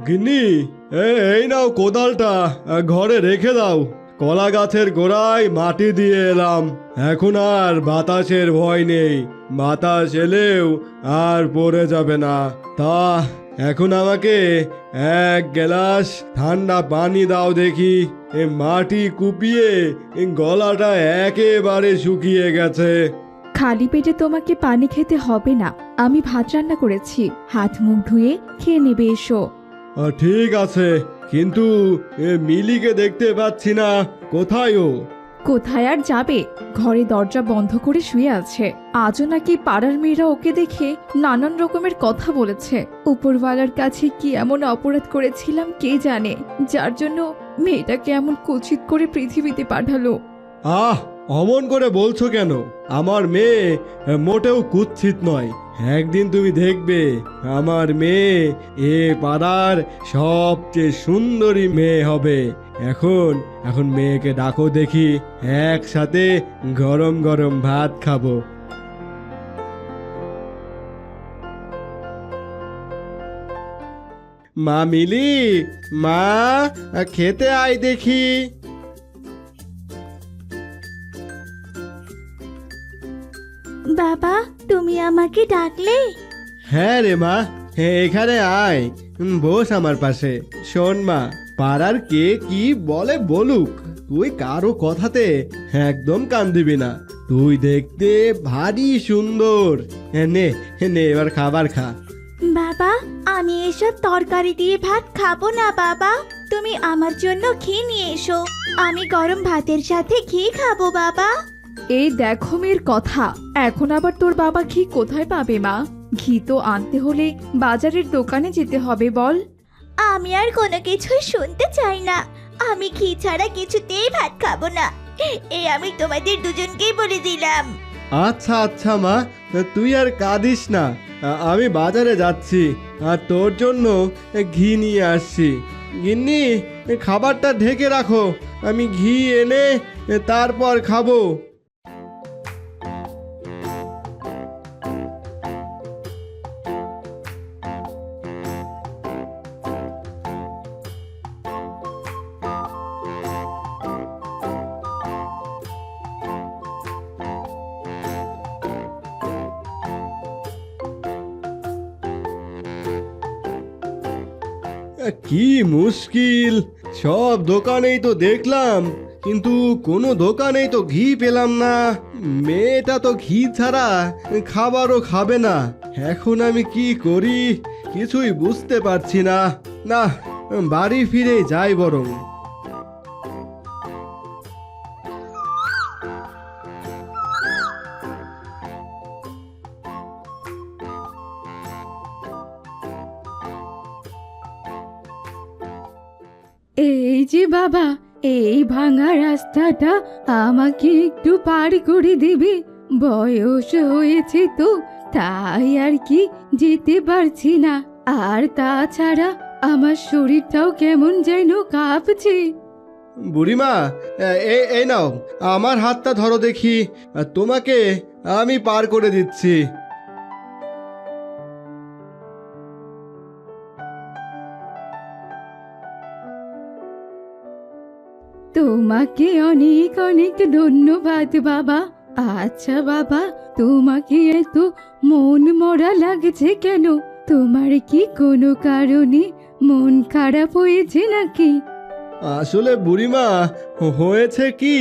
গিন্নি, এই নাও কোদালটা, ঘরে রেখে দাও। কলা গাছের গোড়ায় মাটি দিয়ে এলাম, এখন আর বাতাসের ভয় নেই। বাতাস এলেও আর পড়ে যাবে না। তা এখন আমাকে এক গ্লাস ঠান্ডা পানি দাও দেখি। মাটি কুপিয়ে গলাটা একেবারে শুকিয়ে গেছে। খালি পেটে তোমাকে পানি খেতে হবে না, আমি ভাত রান্না করেছি, হাত মুখ ধুয়ে খেয়ে নেবে এসো। ঠিক আছে, কিন্তু মিলিকে দেখতে পাচ্ছি না, কোথায় ও? কোথায় আর যাবে, ঘরে দরজা বন্ধ করে শুয়ে আছে। আজও নাকি পাড়ার মেয়েরা ওকে দেখে নানান রকমের কথা বলেছে। উপরওয়ালার কাছে কি এমন অপরাধ করেছিলাম কে জানে, যার জন্য মেয়েটাকে এমন কুৎসিত করে পৃথিবীতে পাঠালো। আহ, অমন করে বলছো কেন? আমার মেয়ে মোটেও কুৎসিত নয়। একদিন তুমি দেখবে আমার মেয়ে এ পাড়ার সবচেয়ে সুন্দরী মেয়ে হবে। এখন এখন মেয়েকে ডাকো দেখি, একসাথে গরম গরম ভাত খাবো। মা মিলি, মা, খেতে আয় দেখি। বাবা, তুমি আমাকে ডাকলে? হ্যাঁ রে মা, এখানে আয়, বস আমার পাশে। শোন মা, পাড়ার কে কি বলে বলুক, তুই কারো কথাতে একদম কান দিবি না। তুই দেখতে ভারী সুন্দর। নে নে, এবার খাবার খা। বাবা, আমি এসব তরকারি দিয়ে ভাত খাবো না বাবা। তুমি আমার জন্য ঘি নিয়ে এসো, আমি গরম ভাতের সাথে ঘি খাবো বাবা। এই দেখো মেয়ের কথা, এখন আবার তোর বাবা ঘি কোথায় পাবে মা? ঘি তো আনতে হলে বাজারের দোকানে যেতে হবে বল। আমি আর কোনো কিছুই শুনতে চাই না, আমি ঘি ছাড়া কিছুতেই ভাত খাবো না। এই আমি তোমাদের দুজনকেই বলে দিলাম। আচ্ছা আচ্ছা মা, তুই আর কাঁদিস না। আমি বাজারে যাচ্ছি আর তোর জন্য ঘি নিয়ে আসছি। গিন্নি, খাবারটা ঢেকে রাখো, আমি ঘি এনে তারপর খাবো। কি মুশকিল, সব দোকানেই তো দেখলাম, কিন্তু কোনো দোকানেই তো ঘি পেলাম না। মেয়েটা তো ঘি ছাড়া খাবারও খাবে না। এখন আমি কি করি কিছুই বুঝতে পারছি না। না, বাড়ি ফিরে যাই বরং। এই যে বাবা, এই ভাঙা রাস্তাটা আমাকে একটু পার করে দিবি? বয়স হয়েছে তো, তাই আর কি যেতে পারছি না। আর তাছাড়া আমার শরীরটাও কেমন যেন কাঁপছে। বুড়িমা, এই নাও, আমার হাতটা ধরো দেখি, তোমাকে আমি পার করে দিচ্ছি। তোমাকে অনেক অনেক ধন্যবাদ বাবা। আচ্ছা বাবা, তোমাকে এত মন মরা লাগছে কেন? তোমার কি কোনো কারণে মন খারাপ হয়েছে নাকি? আসলে বুড়িমা, হয়েছে কি,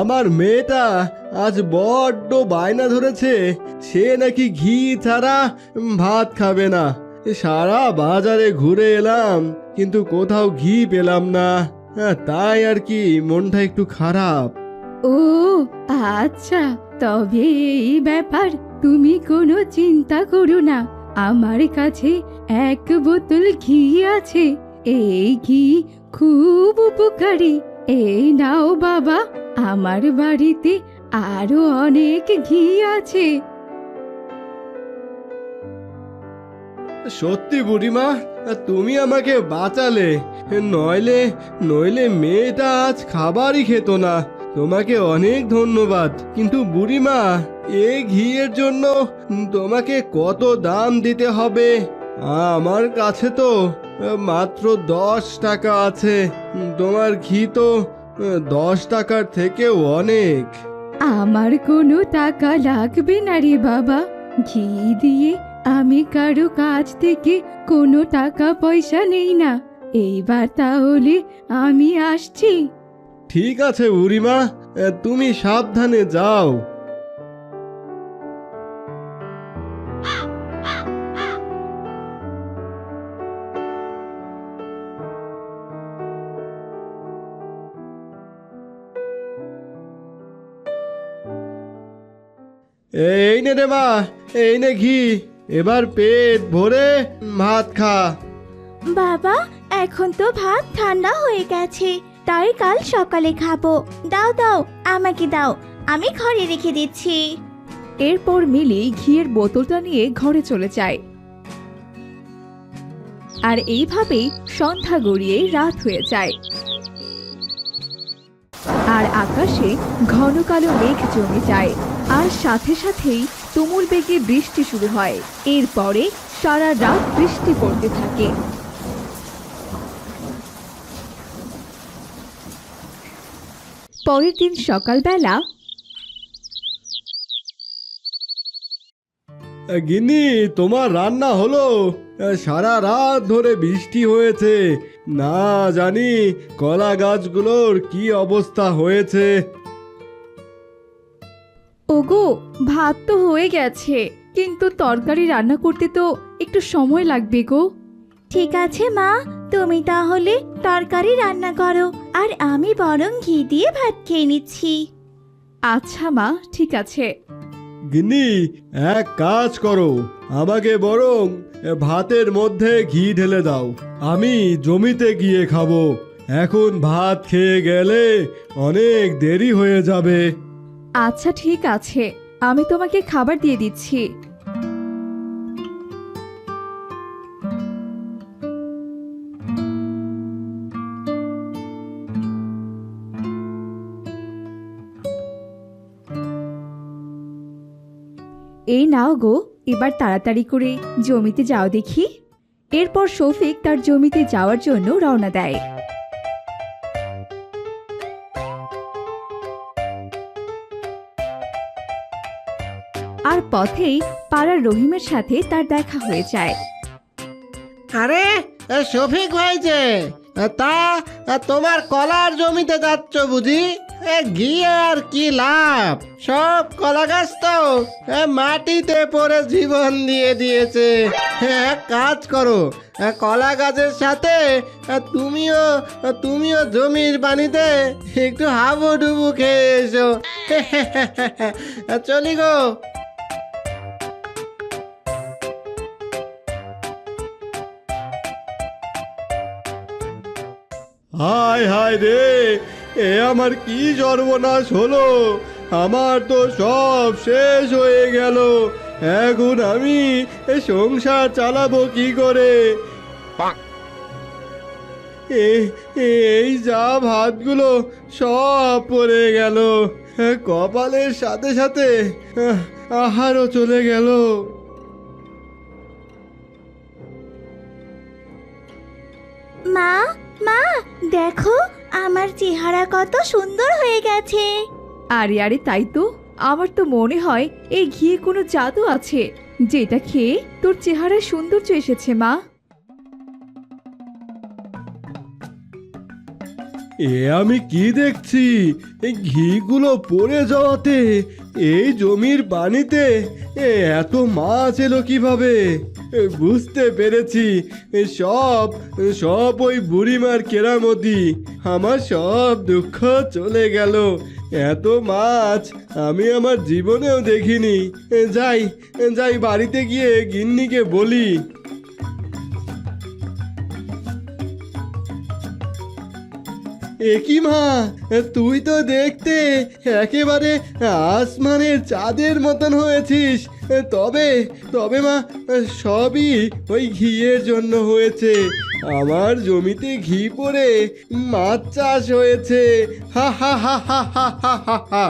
আমার মেয়েটা আজ বড্ড বায়না ধরেছে, সে নাকি ঘি ছাড়া ভাত খাবে না। সারা বাজারে ঘুরে এলাম, কিন্তু কোথাও ঘি পেলাম না। তাই আর কি মনটা একটু খারাপ। ও আচ্ছা, তবে এই ব্যাপার, তুমি কোনো চিন্তা করো না। আমার কাছে এক বোতল ঘি আছে, এই ঘি খুব উপকারী। এই নাও বাবা, আমার বাড়িতে আরো অনেক ঘি আছে। সত্যি বুড়িমা, তুমি আমাকে বাঁচালে, নইলে নইলে মেয়েটা আজ খাবারই খেত না। তোমাকে অনেক ধন্যবাদ। কিন্তু বুড়িমা, এই ঘিয়ের জন্য তোমাকে কত দাম দিতে হবে আমার কাছে তো মাত্র 10 টাকা আছে। তোমার ঘি তো 10 টাকার থেকেও অনেক। আমার কোনো টাকা লাগবে না রে বাবা। ঘি দিয়ে আমি কারো কাছ থেকে কোনো টাকা পয়সা নেই না। এইবার তাহলে আমি আসছি। ঠিক আছে বুড়িমা, তুমি সাবধানে যাও। এই নে রে মা, এই নে ঘি। এবার পেট ভরে ভাত খা। বাবা, এখন তো ভাত ঠান্ডা হয়ে গেছে, তাই কাল সকালে খাবো। দাও দাও, আমাকে দাও, আমি ঘরে রেখে দিচ্ছি। এরপর মিলি ঘিয়ের বোতলটা নিয়ে ঘরে চলে যায়। আর এইভাবেই সন্ধ্যা গড়িয়ে রাত হয়ে যায়। আর আকাশে ঘন কালো মেঘ জমে যায়। আর সাথে সাথেই তুমুল বেগে বৃষ্টি শুরু হয়। এরপরে সারা রাত বৃষ্টি পড়তে থাকে। পরের দিন সকালবেলা গিন্নি, তোমার রান্না হলো? সারা রাত ধরে বৃষ্টি হয়েছে, না জানি কলা গাছগুলোর কি অবস্থা হয়েছে। ওগো, ভাত তো হয়ে গেছে, কিন্তু তরকারি রান্না করতে তো একটু সময় লাগবে গো। ঠিক আছে মা, তুমি তাহলে তরকারি রান্না করো, আর আমি বরং ঘি দিয়ে ভাত খেয়ে নিচ্ছি। আচ্ছা মা, ঠিক আছে। গিন্নি, এক কাজ করো, আমাকে বরং ভাতের মধ্যে ঘি ঢেলে দাও, আমি জমিতে গিয়ে খাবো। এখন ভাত খেয়ে গেলে অনেক দেরি হয়ে যাবে। আচ্ছা ঠিক আছে, আমি তোমাকে খাবার দিয়ে দিচ্ছি। এই নাও গো, এবার তাড়াতাড়ি করে জমিতে যাও দেখি। এরপর শফিক তার জমিতে যাওয়ার জন্য রওনা দেয়। আর পথেই পাড়ার রহিমের সাথে তার দেখা হয়ে যায়। আরে শফিক ভাই যে, তা তোমার কলার জমিতে যাচ্ছ বুঝি? গিয়ে আর কি লাভ, সব কলা গাছ তো মাটিতে পড়ে জীবন দিয়ে দিয়েছে। এক কাজ করো, কলা গাছের সাথে তুমিও তুমিও জমির পানিতে একটু হাবুডুবু খেয়ে এসো। চলি গো। হায় হায় রে, এ আমার কি সর্বনাশ হলো! আমার তো সব শেষ হয়ে গেল। এখন আমি এ সংসার চালাবো কি করে? এই যা ভাতগুলো সব পড়ে গেল, কপালের সাথে সাথে আহারও চলে গেল। মা, মা, দেখো আমার চেহারা কত সুন্দর হয়ে গেছে। আরে আরে, তাই তো, আমার তো মনে হয় এই ঘিয়ে কোনো জাদু আছে, যেটা খেয়ে তোর চেহারায় সৌন্দর্য এসেছে মা। এ আমি কি দেখছি? এই ঘিগুলো পড়ে যাওয়াতে এই জমির পানিতে এত মাছ এলো কিভাবে? বুঝতে পেরেছি, সব সব ওই বুড়িমার কেরামতি। আমার সব দুঃখ চলে গেল। এত মাছ আমি আমার জীবনেও দেখিনি। যাই যাই, বাড়িতে গিয়ে গিন্নিকে বলি। একি মা, তুই তো দেখতে একেবারে আসমানের চাঁদের মতন হয়েছিস। তবে তবে মা, সবই ওই ঘিয়ের জন্য হয়েছে। আমার জমিতে ঘি পড়ে মাছ চাষ হয়েছে। হা হা হা হা হা হা হা হা।